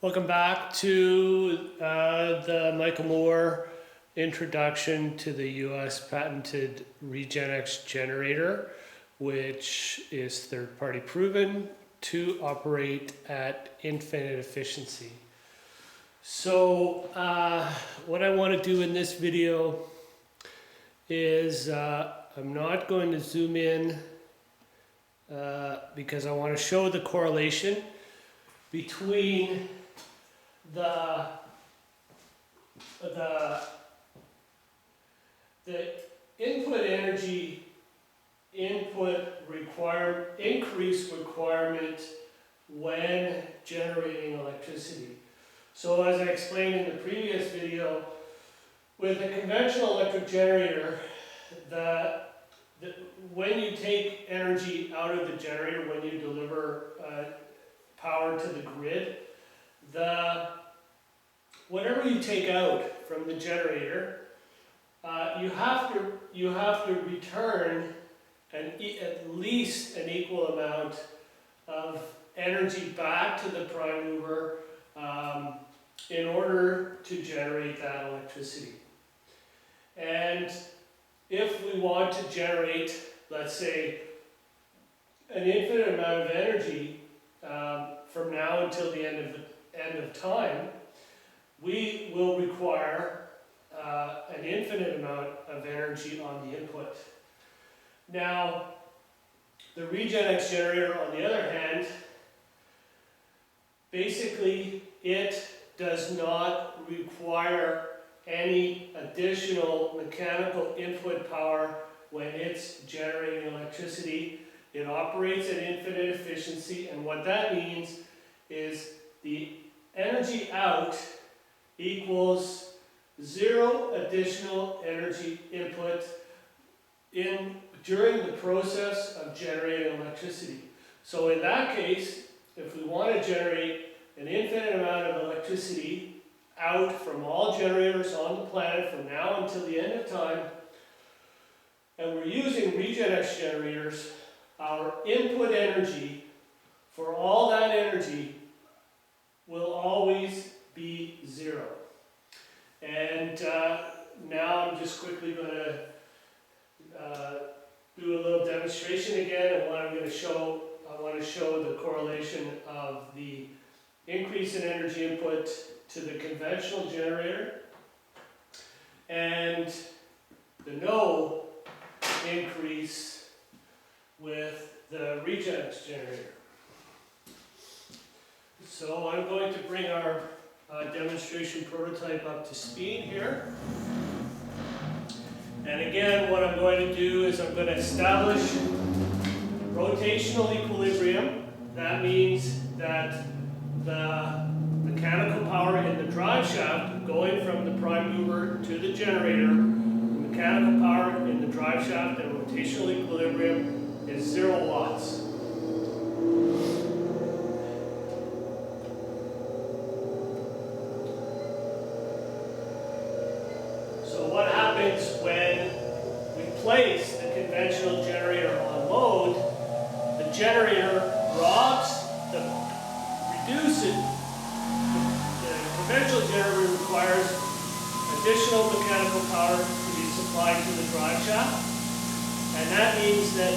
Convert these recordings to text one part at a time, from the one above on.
Welcome back to the Michael Moore introduction to the US patented RegenX generator, which is third-party proven to operate at infinite efficiency. So what I want to do in this video is I'm not going to zoom in because I want to show the correlation between the input energy increased requirement when generating electricity. So as I explained in the previous video, with a conventional electric generator, when you take energy out of the generator, when you deliver power to the grid, whatever you take out from the generator, you have to return at least an equal amount of energy back to the prime mover in order to generate that electricity. And if we want to generate, let's say, an infinite amount of energy from now until the end of time, we will require an infinite amount of energy on the input. Now, the RegenX generator, on the other hand, basically it does not require any additional mechanical input power when it's generating electricity. It operates at infinite efficiency, and what that means is the energy out equals zero additional energy input during the process of generating electricity. So in that case, if we want to generate an infinite amount of electricity out from all generators on the planet from now until the end of time, and we're using RegenX generators, our input energy for all that energy will always be zero. And now I'm just quickly going to do a little demonstration again, and what I'm going to show, I want to show the correlation of the increase in energy input to the conventional generator and the no increase with the RegenX generator. So I'm going to bring our demonstration prototype up to speed here. And again, what I'm going to do is I'm going to establish rotational equilibrium. That means that the mechanical power in the drive shaft going from the prime mover to the generator, the mechanical power in the drive shaft at rotational equilibrium is 0 watts. So what happens when we place the conventional generator on load? The generator reduces. The conventional generator requires additional mechanical power to be supplied to the drive shaft, and that means that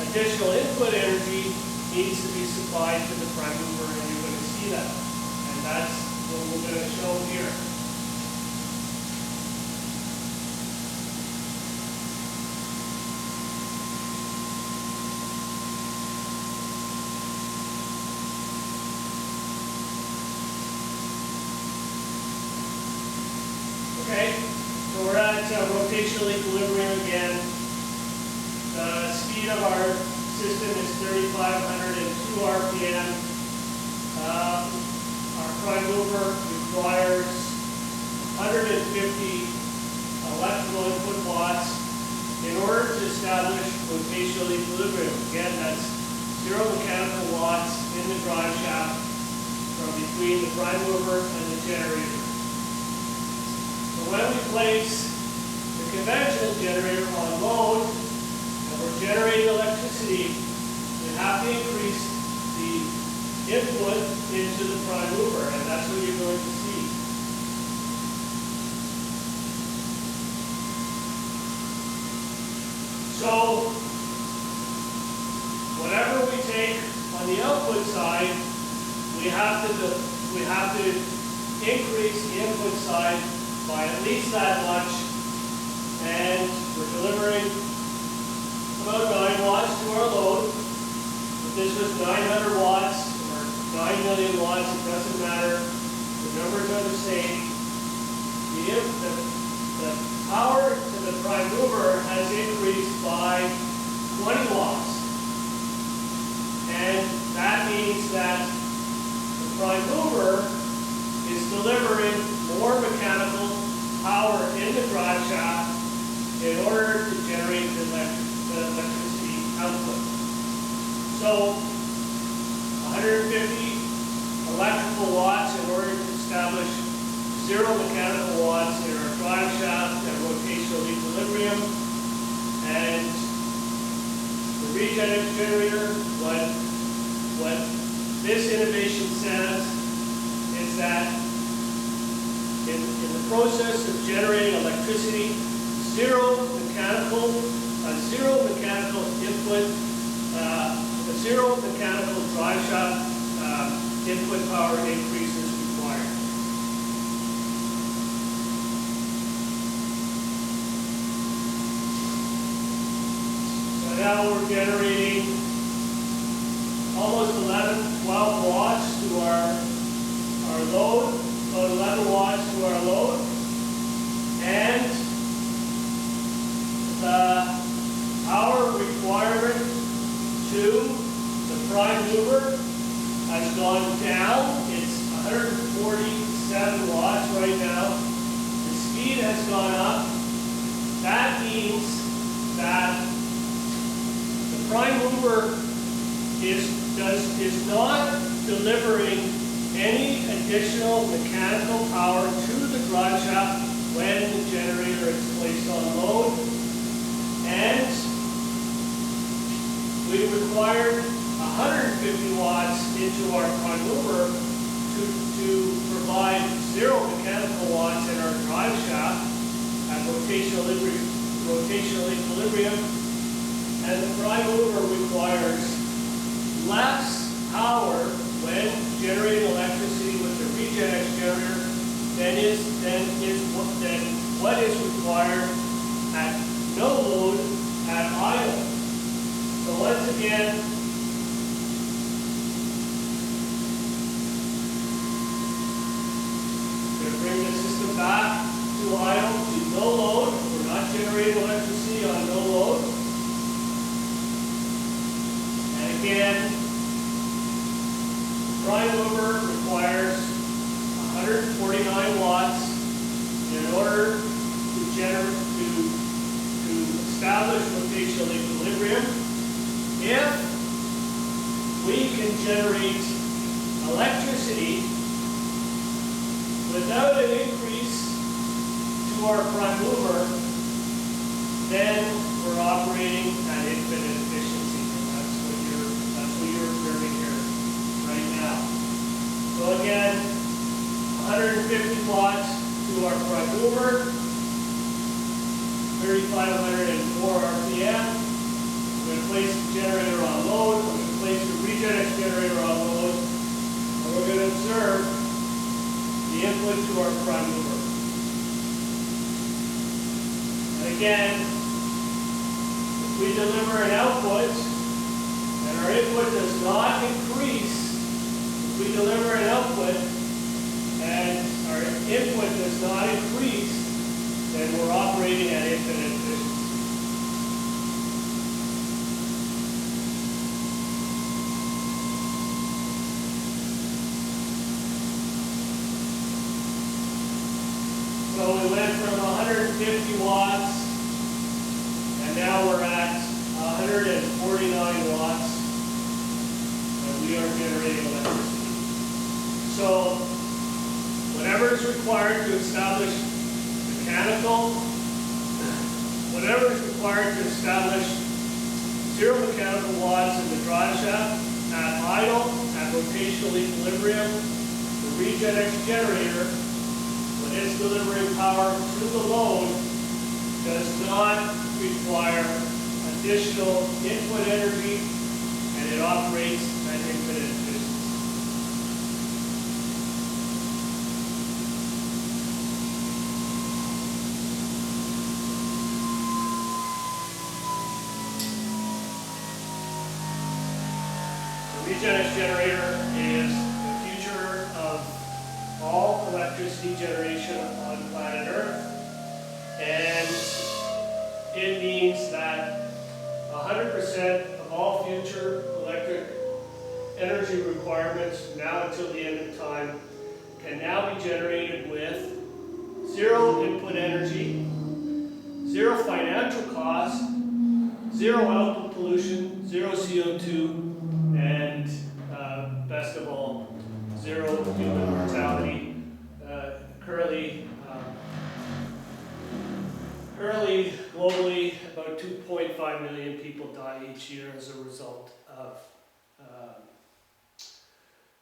additional input energy needs to be supplied to the prime mover, and you're going to see that. And that's what we're going to show here. Okay, so we're at rotational equilibrium again. The speed of our system is 3,502 RPM. Our prime mover requires 150 electrical input watts in order to establish rotational equilibrium. Again, that's 0 mechanical watts in the drive shaft from between the prime mover and the generator. So when we place the conventional generator on load, and we're generating electricity, we have to increase the input into the prime mover, and that's what So whatever we take on the output side, we have to increase the input side by at least that much, and we're delivering about 9 watts to our load. If this was 900 watts or 9 million watts, it doesn't matter. The numbers are the same. The power to the prime mover has increased by 20 watts. And that means that the prime mover is delivering more mechanical power in the drive shaft in order to generate the electricity output. So 150 electrical watts in order to establish 0 mechanical watts in our drive shaft at rotational equilibrium. And the regen generator, what this innovation says is that in the process of generating electricity, zero mechanical input, zero mechanical drive shaft input power increase is required. So now we're generating almost 12 watts to our load, about 11 watts to our load, and the power requirement to the prime mover has gone down. It's 147 watts right now. The speed has gone up. That means that the prime mover is not delivering any additional mechanical power to the drive shaft when the generator is placed on load. And we required 150 watts into our prime mover to provide 0 mechanical watts in our drive shaft at rotational equilibrium. And the prime mover requires less power when generating electricity with the regen generator than what is required at no load at idle. So once again, we're going to bring the system back to idle, to no load. We're not generating electricity on no load. And again, the prime mover requires 149 watts in order to establish rotational equilibrium. If we can generate electricity without an increase to our prime mover, then we're operating at infinite efficiency. That's what you're observing here right now. So again, 150 watts to our prime mover, 3,504 RPM. We're going to place the generator on load. We're going to place the regen generator on load. And we're going to observe the input to our prime mover. And again, if we deliver an output and our input does not increase, if we deliver an output and our input does not increase, then we're operating at infinite efficiency. So we went from 150 watts, and now we're at 149 watts, and we are generating electricity. So whatever is required to establish whatever is required to establish 0 mechanical watts in the drive shaft at idle, at rotational equilibrium, the regen generator, when it's delivering power to the load, does not require additional input energy, and it operates at infinite efficiency. The Regenex generator is the future of all electricity generation on planet Earth, and it means that 100% of all future electric energy requirements now until the end of time can now be generated with zero input energy, zero financial cost, zero output pollution, zero CO2, and best of all, zero human mortality. Currently, globally, about 2.5 million people die each year as a result of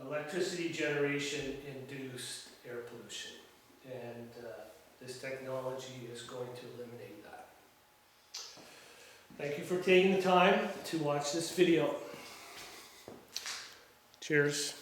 electricity generation induced air pollution. And this technology is going to eliminate that. Thank you for taking the time to watch this video. Cheers.